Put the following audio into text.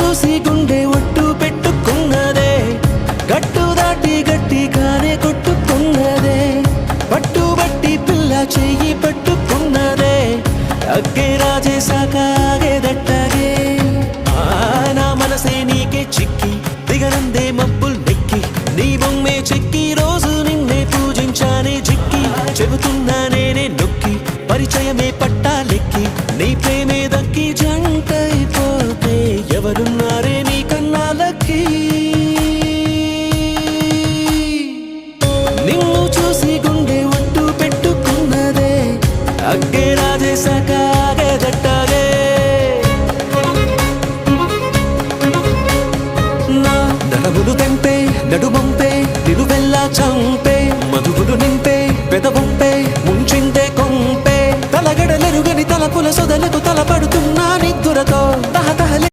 చూసి గుండె ఒట్టు పెట్టుకున్నదే గట్టు దాటి గట్టిగానే కొట్టుకున్నదే పట్టుబట్టి పిల్ల చెయ్యి పట్టుకున్నదే అగ్గే రాజేశాక ఆగేదట్టగే నా మనసే నీకే చిక్కి దిగనందే మబ్బుల్ నెక్కి నీ బొమ్మే చెక్కి రోజు నిన్నే పూజించానే చిక్కి చెబుతున్నా నేనే నొక్కి పరిచయమే పట్టాలెక్కి నీ ప్రేమే దక్కి జంటైపోతే ఎవరున్నారే నీ కన్నాలకి నిన్ను చూసి గుండె ఒట్టు పెట్టుకున్నదే అగ్గే రాజేశాక ఆగేదట్టగే నా నడములు తెంపే నడుమంపే నిలువెల్లా చంపే మధువులు నింపే పెదవంపే ముంచిందే కొంపే తలగడలెరుగని తలపుల సొదలకు తలపడు